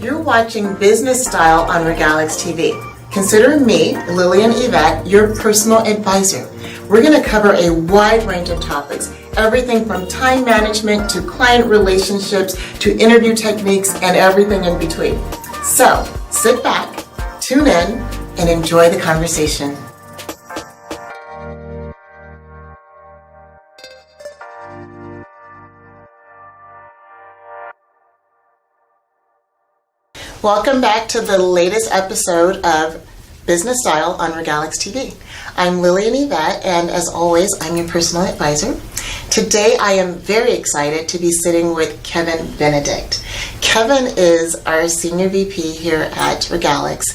You're watching Business Style on Regalix TV. Consider me, Lillian Yvette, your personal advisor. We're going to cover a wide range of topics, everything from time management to client relationships to interview techniques and everything in between. So, sit back, tune in, and enjoy the conversation. Welcome back to the latest episode of Business Style on Regalix TV. I'm Lillian Yvette, and as always, I'm your personal advisor. Today, I am very excited to be sitting with Kevin Benedict. Kevin is our Senior VP here at Regalix,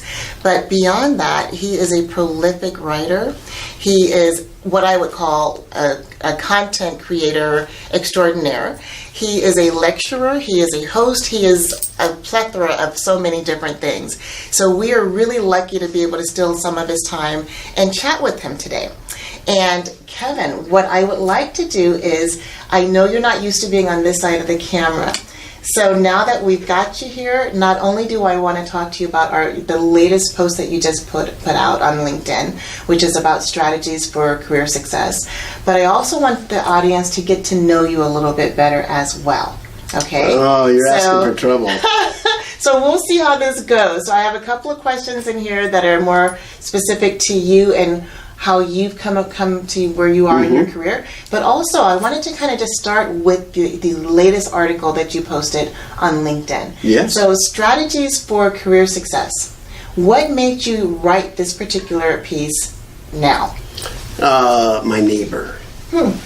but beyond that, he is a prolific writer. He is what I would call a content creator extraordinaire. He is a lecturer, he is a host, he is a plethora of so many different things. So we are really lucky to be able to steal some of his time and chat with him today. And Kevin, what I would like to do is, I know you're not used to being on this side of the camera. So now that we've got you here, not only do I want to talk to you about the latest post that you just put out on LinkedIn, which is about strategies for career success, but I also want the audience to get to know you a little bit better as well. Okay? Oh, you're asking for trouble. So we'll see how this goes. So I have a couple of questions in here that are more specific to you and how you've come to where you are in your career. But also, I wanted to kind of just start with the latest article that you posted on LinkedIn. Yes. So, strategies for career success. What made you write this particular piece now? My neighbor.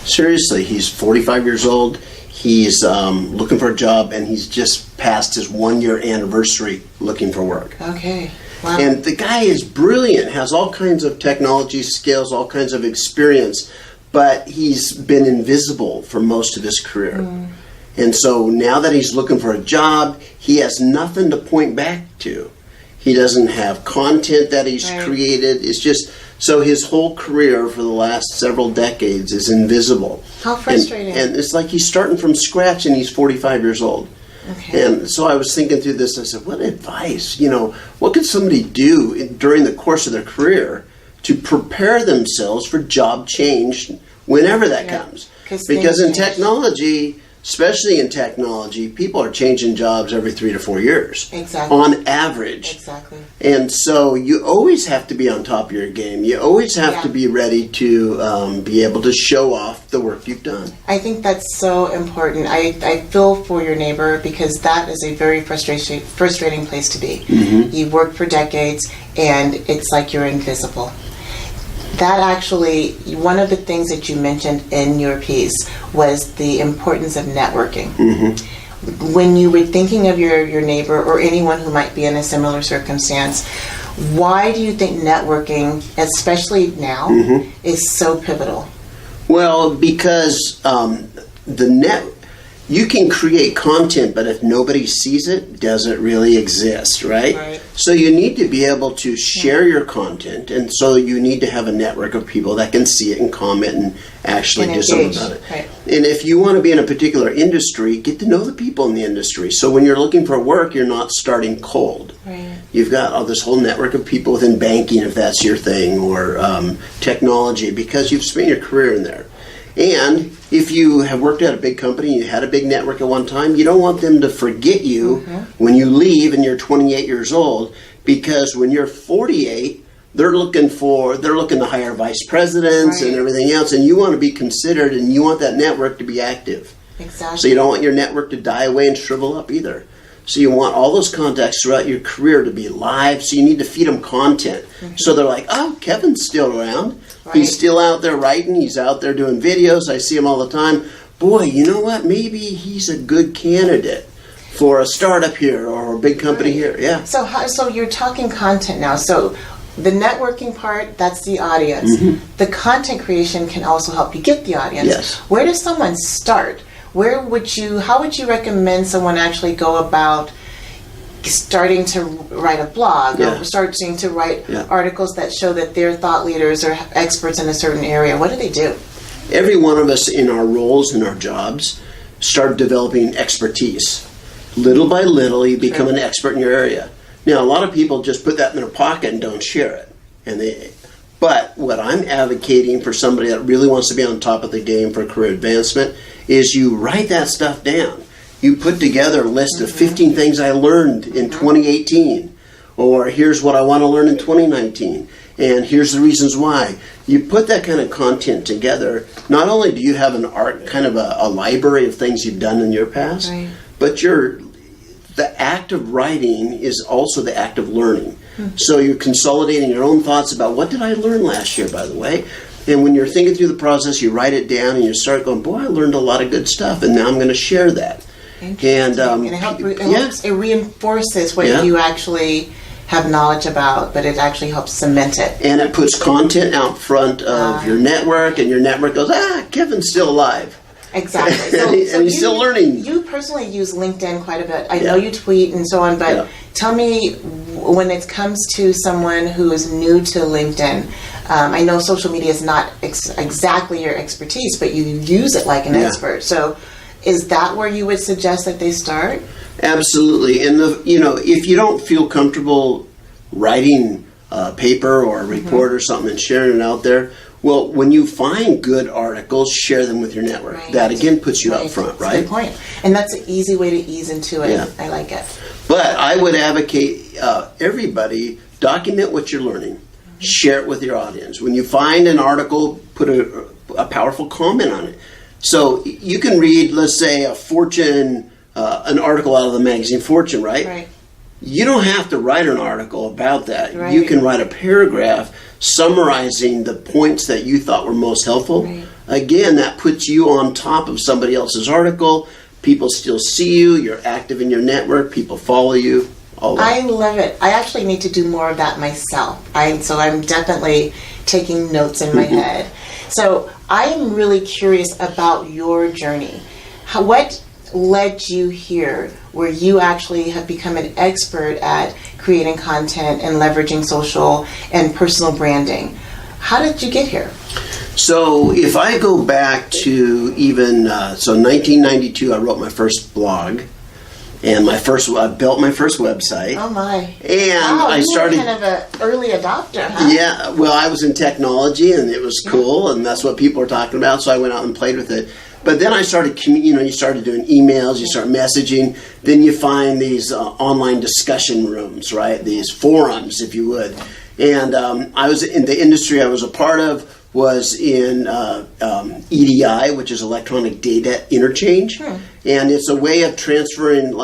Seriously, he's 45 years old. He's looking for a job, and he's just passed his 1-year anniversary looking for work. Okay. Wow. And the guy is brilliant, has all kinds of technology skills, all kinds of experience, but he's been invisible for most of his career. And so now that he's looking for a job, he has nothing to point back to. He doesn't have content that he's created. It's just, so his whole career for the last several decades is invisible. How frustrating. And it's like he's starting from scratch and he's 45 years old. Okay. And so I was thinking through this, I said, what advice, what could somebody do during the course of their career to prepare themselves for job change whenever that comes? Because in technology, especially in technology, people are changing jobs every 3 to 4 years. Exactly. On average. Exactly. And so you always have to be on top of your game. You always have to be ready to be able to show off the work you've done. I think that's so important. I feel for your neighbor because that is a very frustrating place to be. You've worked for decades and it's like you're invisible. That actually, one of the things that you mentioned in your piece was the importance of networking. When you were thinking of your neighbor or anyone who might be in a similar circumstance, why do you think networking, especially now, is so pivotal? Well, because you can create content, but if nobody sees it, does it really exist, right? So you need to be able to share your content, and so you need to have a network of people that can see it and comment and actually do something about it. And if you want to be in a particular industry, get to know the people in the industry. So when you're looking for work, you're not starting cold. You've got this whole network of people within banking, if that's your thing, or technology, because you've spent your career in there. And if you have worked at a big company, you had a big network at one time, you don't want them to forget you when you leave and you're 28 years old, because when you're 48, they're looking to hire vice presidents and everything else, and you want to be considered and you want that network to be active. Exactly. So you don't want your network to die away and shrivel up either. So you want all those contacts throughout your career to be live, so you need to feed them content. So they're like, oh, Kevin's still around. He's still out there writing. He's out there doing videos. I see him all the time. Boy, you know what? Maybe he's a good candidate for a startup here or a big company here. Yeah. So you're talking content now. So the networking part, that's the audience. The content creation can also help you get the audience. Yes. Where does someone start? How would you recommend someone actually go about starting to write a blog or starting to write articles that show that they're thought leaders or experts in a certain area? What do they do? Every one of us in our roles and our jobs start developing expertise. Little by little, you become an expert in your area. Now, a lot of people just put that in their pocket and don't share it. But what I'm advocating for somebody that really wants to be on top of the game for career advancement is you write that stuff down. You put together a list of 15 things I learned in 2018, or here's what I want to learn in 2019, and here's the reasons why. You put that kind of content together, not only do you have an art, kind of a library of things you've done in your past, right. but the act of writing is also the act of learning. So you're consolidating your own thoughts about what did I learn last year, by the way. And when you're thinking through the process, you write it down and you start going, boy, I learned a lot of good stuff, and now I'm going to share that. And it reinforces what you actually have knowledge about, but it actually helps cement it. And it puts content out front of your network, and your network goes, Kevin's still alive. Exactly. And he's still learning. You personally use LinkedIn quite a bit. I know you tweet and so on, but tell me, when it comes to someone who is new to LinkedIn, I know social media is not exactly your expertise, but you use it like an expert. So is that where you would suggest that they start? Absolutely. And if you don't feel comfortable writing a paper or a report or something and sharing it out there, well, when you find good articles, share them with your network. Right. That, again, puts you up front, right? Good point. And that's an easy way to ease into it. Yeah. I like it. But I would advocate everybody, document what you're learning. Share it with your audience. When you find an article, put a powerful comment on it. So you can read, let's say, an article out of the magazine Fortune, right? Right. You don't have to write an article about that. Right. You can write a paragraph summarizing the points that you thought were most helpful. Right. Again, that puts you on top of somebody else's article. People still see you. You're active in your network. People follow you. All that. I love it. I actually need to do more of that myself. So I'm definitely taking notes in my head. So I'm really curious about your journey. What led you here where you actually have become an expert at creating content and leveraging social and personal branding? How did you get here? So if I go back to even 1992, I wrote my first blog, and I built my first website. Oh my! And wow, I started you were kind of an early adopter, huh? Yeah, well, I was in technology, and it was cool, and that's what people were talking about. So I went out and played with it. But then I started, you started doing emails, you start messaging. Then you find these online discussion rooms, right? These forums, if you would. And I was in the industry I was a part of was in EDI, which is electronic data interchange. And it's a way of transferring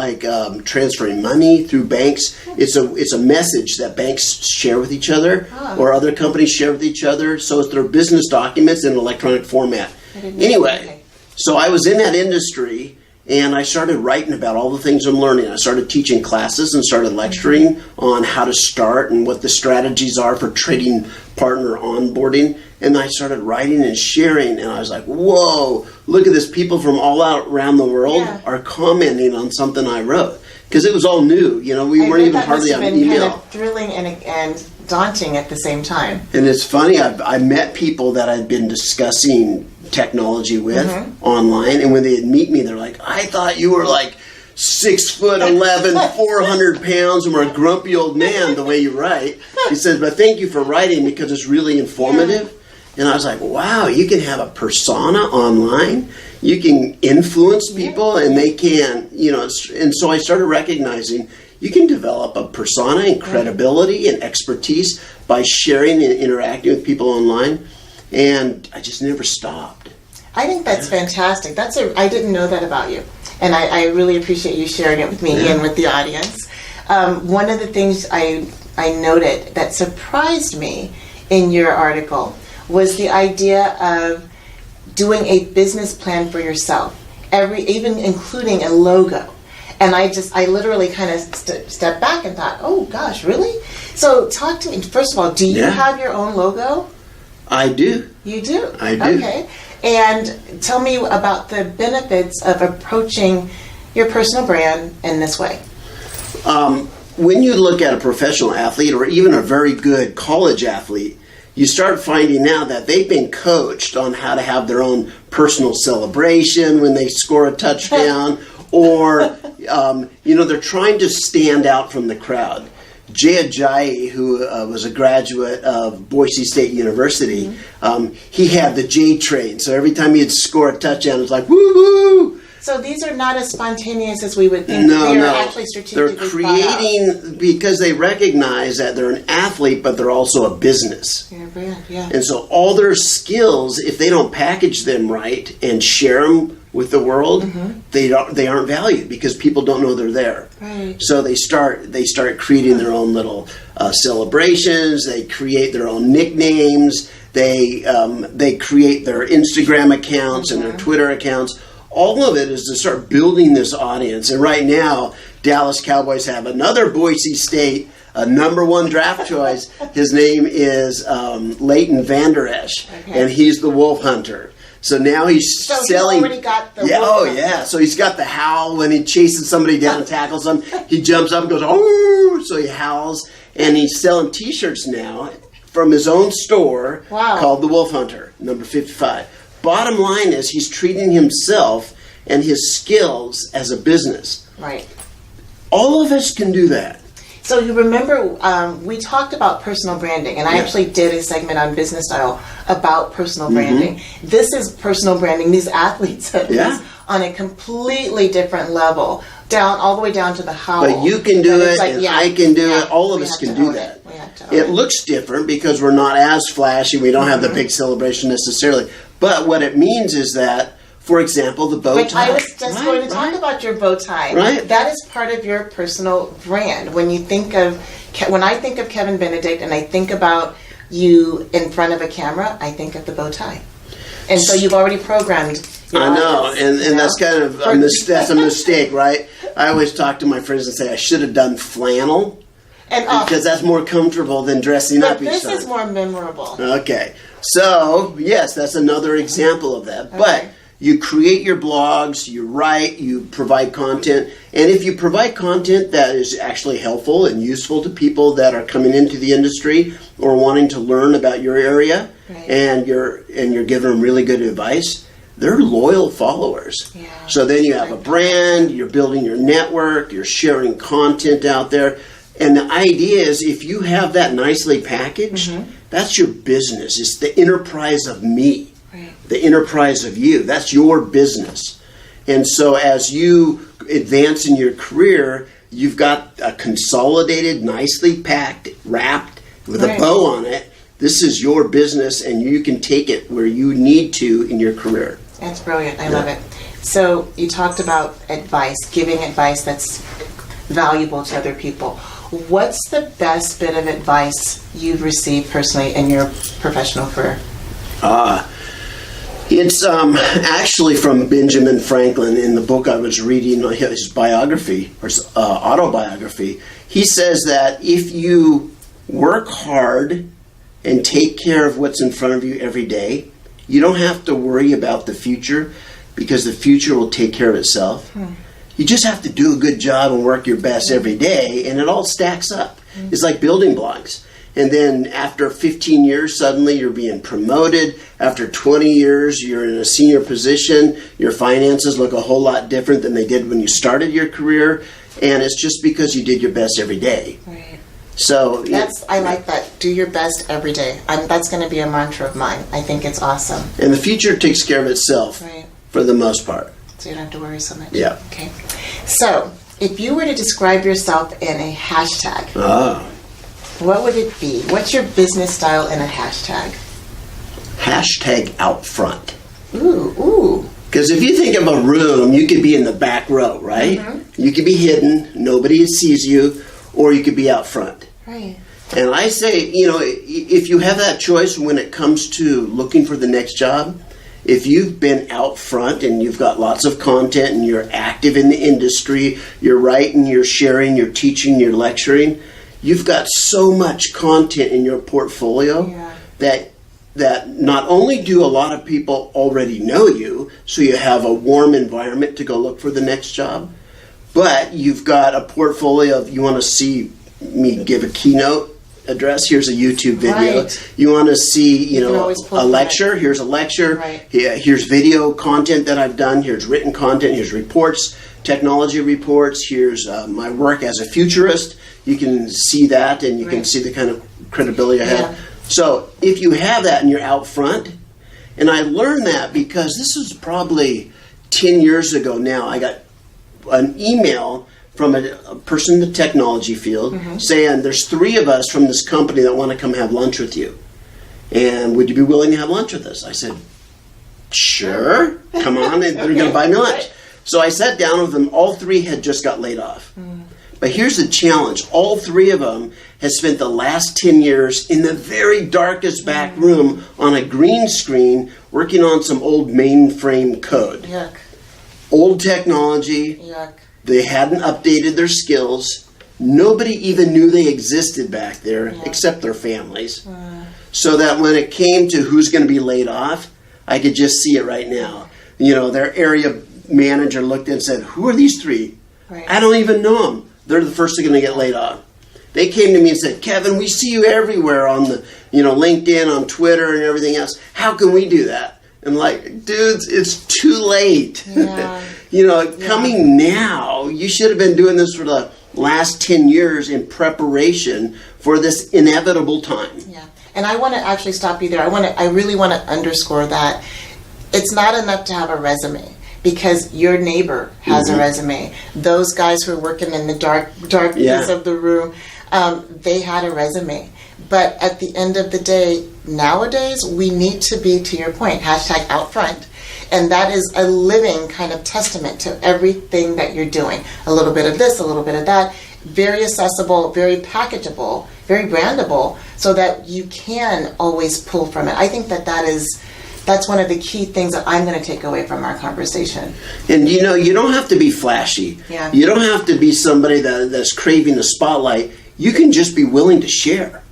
money through banks. It's a message that banks share with each other or other companies share with each other. So it's their business documents in electronic format. Anyway. So I was in that industry, and I started writing about all the things I'm learning. I started teaching classes and started lecturing on how to start and what the strategies are for trading partner onboarding. And I started writing and sharing, and I was like, whoa, look at this. People from all out around the world are commenting on something I wrote. Because it was all new. We weren't even hardly on email. Kind of thrilling and daunting at the same time. And it's funny, I met people that I'd been discussing technology with online, and when they'd meet me, they're like, I thought you were like 6'11", 400 pounds, and were a grumpy old man the way you write. He said, but thank you for writing because it's really informative. And I was like, wow, you can have a persona online. You can influence people, and they can, and so I started recognizing you can develop a persona and credibility and expertise by sharing and interacting with people online. And I just never stopped. I think that's fantastic. I didn't know that about you. And I really appreciate you sharing it with me and with the audience. One of the things I noted that surprised me in your article was the idea of doing a business plan for yourself, even including a logo. And I literally kind of stepped back and thought, oh gosh, really? So talk to me. First of all, do you have your own logo? I do. You do? I do. Okay. And tell me about the benefits of approaching your personal brand in this way. When you look at a professional athlete or even a very good college athlete, you start finding out that they've been coached on how to have their own personal celebration when they score a touchdown or they're trying to stand out from the crowd. Jay Ajayi, who was a graduate of Boise State University, he had the J train. So every time he'd score a touchdown, it was like, woo-hoo! So these are not as spontaneous as we would think. No, they are actually strategically they're creating, because they recognize that they're an athlete, but they're also a business. Yeah. And so all their skills, if they don't package them right and share them with the world, they aren't valued because people don't know they're there. Right. So they start creating their own little celebrations. They create their own nicknames. They create their Instagram accounts and their Twitter accounts. All of it is to start building this audience. And right now, Dallas Cowboys have another Boise State #1 draft choice. His name is Leighton Vander Esch, and he's the Wolf Hunter. So now he's selling. He's already got the yeah, wolf oh hunter. yeah. So he's got the howl when he chases somebody down and tackles them. He jumps up and goes, oh! So he howls, and he's selling T-shirts now from his own store called the Wolf Hunter, number 55. Bottom line is he's treating himself and his skills as a business. Right. All of us can do that. So you remember we talked about personal branding, and I actually did a segment on Business Style about personal branding. This is personal branding. These athletes at least on a completely different level, all the way down to the howl. But you can do it, and I can do it. All of us can do that. It looks different because we're not as flashy. We don't have the big celebration necessarily. But what it means is that, for example, the bow tie. I was just going to talk about your bow tie. Right. That is part of your personal brand. When I think of Kevin Benedict and I think about you in front of a camera, I think of the bow tie. And so you've already programmed. I know, and that's kind of that's a mistake, right? I always talk to my friends and say I should have done flannel, because that's more comfortable than dressing up each time. But this is more memorable. Okay, so yes, that's another example of that. Okay. But you create your blogs, you write, you provide content, and if you provide content that is actually helpful and useful to people that are coming into the industry or wanting to learn about your area, and you're giving them really good advice, they're loyal followers. Yeah. So then you have a brand, you're building your network, you're sharing content out there. And the idea is if you have that nicely packaged, that's your business. It's the enterprise of me, the enterprise of you. That's your business. And so as you advance in your career, you've got a consolidated, nicely packed, wrapped with a bow on it. This is your business, and you can take it where you need to in your career. That's brilliant. I love it. So you talked about advice, giving advice that's valuable to other people. What's the best bit of advice you've received personally in your professional career? It's actually from Benjamin Franklin in the book I was reading, his biography, or autobiography. He says that if you work hard and take care of what's in front of you every day, you don't have to worry about the future because the future will take care of itself. You just have to do a good job and work your best every day, and it all stacks up. It's like building blocks. And then after 15 years, suddenly you're being promoted. After 20 years, you're in a senior position. Your finances look a whole lot different than they did when you started your career. And it's just because you did your best every day. Right. So I like that. Do your best every day. That's going to be a mantra of mine. I think it's awesome. And the future takes care of itself for the most part. So you don't have to worry so much. Yeah. Okay. So if you were to describe yourself in a hashtag, what would it be? What's your business style in a hashtag? Hashtag out front. Ooh. Because if you think of a room, you could be in the back row, right? You could be hidden, nobody sees you, or you could be out front. Right. And I say, if you have that choice when it comes to looking for the next job, if you've been out front and you've got lots of content and you're active in the industry, you're writing, you're sharing, you're teaching, you're lecturing, you've got so much content in your portfolio that not only do a lot of people already know you, so you have a warm environment to go look for the next job, but you've got a portfolio of, you want to see me give a keynote address, here's a YouTube video. Right. You want to see, can always pull a from lecture, here's a lecture. Right. Here's video content that I've done. Here's written content. Here's reports, technology reports. Here's my work as a futurist. You can see that, and you can see the kind of credibility I have. Yeah. So if you have that and you're out front, and I learned that because this was probably 10 years ago now, I got an email from a person in the technology field saying, there's 3 of us from this company that want to come have lunch with you. And would you be willing to have lunch with us? I said, sure, come on, and they're going to buy me lunch. So I sat down with them. All 3 had just got laid off. But here's the challenge. All 3 of them had spent the last 10 years in the very darkest back room on a green screen working on some old mainframe code. Yuck. Old technology. Yuck. They hadn't updated their skills. Nobody even knew they existed back there except their families. So that when it came to who's going to be laid off, I could just see it right now. Their area manager looked and said, who are these 3? Right. I don't even know them. They're the first going to get laid off. They came to me and said, Kevin, we see you everywhere on the, LinkedIn, on Twitter and everything else. How can we do that? And like, dudes, it's too late. Yeah. Coming now, you should have been doing this for the last 10 years in preparation for this inevitable time. Yeah. And I want to actually stop you there. I really want to underscore that it's not enough to have a resume. Because your neighbor has a resume. Those guys who are working in the darkness of the room, they had a resume. But at the end of the day, nowadays, we need to be, to your point, hashtag out front. And that is a living kind of testament to everything that you're doing. A little bit of this, a little bit of that. Very accessible, very packageable, very brandable, so that you can always pull from it. I think that's one of the key things that I'm going to take away from our conversation. And you don't have to be flashy. Yeah. You don't have to be somebody that's craving the spotlight. You can just be willing to share.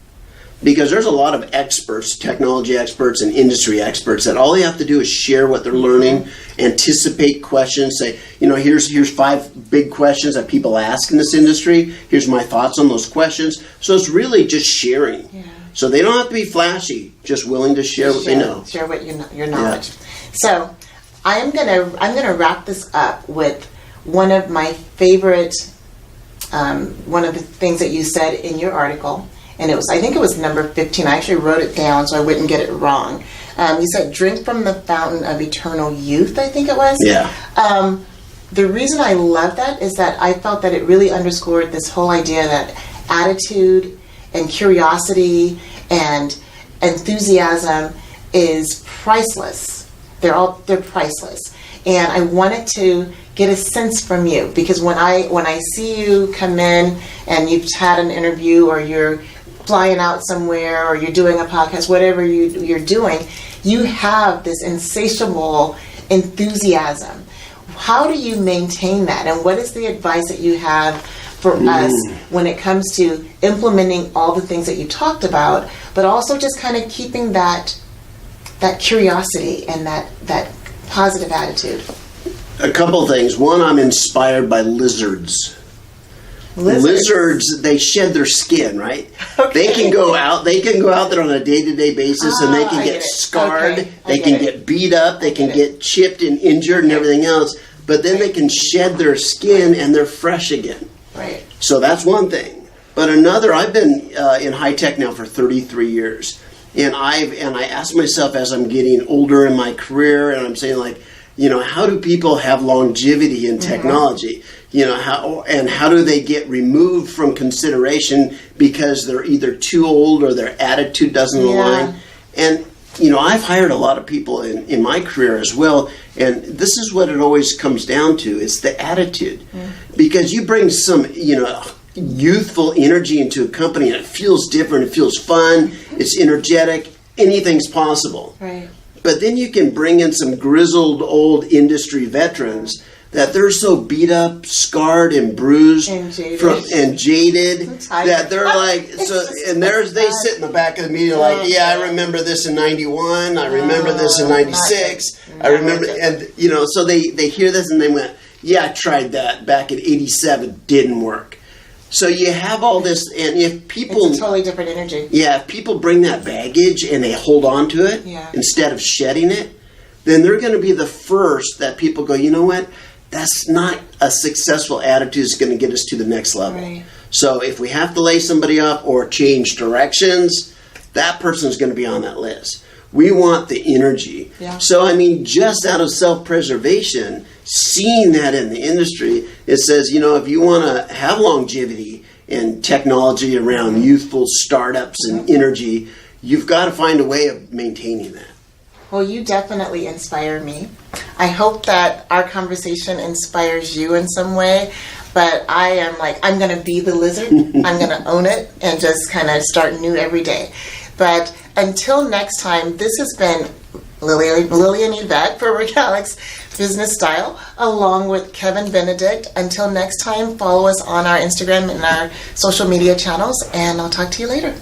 Because there's a lot of experts, technology experts and industry experts, that all they have to do is share what they're learning, anticipate questions, say, here's 5 big questions that people ask in this industry. Here's my thoughts on those questions. So it's really just sharing. Yeah. So they don't have to be flashy, just willing to share what they know. Share what your knowledge. Yeah. So I'm gonna wrap this up with one of my favorite, one of the things that you said in your article, and I think it was number 15. I actually wrote it down so I wouldn't get it wrong. You said, "Drink from the fountain of eternal youth." I think it was. Yeah. The reason I love that is that I felt that it really underscored this whole idea that attitude and curiosity and enthusiasm is priceless. They're priceless. And I wanted to get a sense from you, because when I see you come in and you've had an interview, or you're flying out somewhere, or you're doing a podcast, whatever you're doing, you have this insatiable enthusiasm. How do you maintain that? And what is the advice that you have for us when it comes to implementing all the things that you talked about, but also just kind of keeping that curiosity and that positive attitude? A couple things. One, I'm inspired by lizards. Lizards, they shed their skin, right? Okay. They can go out there on a day-to-day basis, and they can get scarred, they can get beat up, they can get chipped and injured and everything else, but then they can shed their skin and they're fresh again. Right. So that's one thing. But another, I've been in high tech now for 33 years. And I ask myself, as I'm getting older in my career, and I'm saying, like, how do people have longevity in technology? How do they get removed from consideration because they're either too old or their attitude doesn't align? And I've hired a lot of people in my career as well, and this is what it always comes down to: it's the attitude. Because you bring some youthful energy into a company, and it feels different, it feels fun, it's energetic, anything's possible. Right. But then you can bring in some grizzled old industry veterans that they're so beat up, scarred, and bruised, and jaded that they're like, they sit in the back of the meeting like, yeah, I remember this in 91, I remember this in 96, I remember, and so they hear this and they went, yeah, I tried that back in 87, didn't work. So you have all this, and if people... It's a totally different energy. Yeah, if people bring that baggage and they hold on to it instead of shedding it, then they're going to be the first that people go, you know what? That's not a successful attitude that's going to get us to the next level. Right. So if we have to lay somebody up or change directions, that person's going to be on that list. We want the energy. Yeah. So, I mean, just out of self-preservation, seeing that in the industry, it says, you know, if you want to have longevity and technology around youthful startups and energy, you've got to find a way of maintaining that. Well, you definitely inspire me. I hope that our conversation inspires you in some way. But I am like, I'm going to be the lizard. I'm going to own it and just kind of start new every day. But until next time, this has been Lillian Yvette for Regalix Business Style, along with Kevin Benedict. Until next time, follow us on our Instagram and our social media channels, and I'll talk to you later.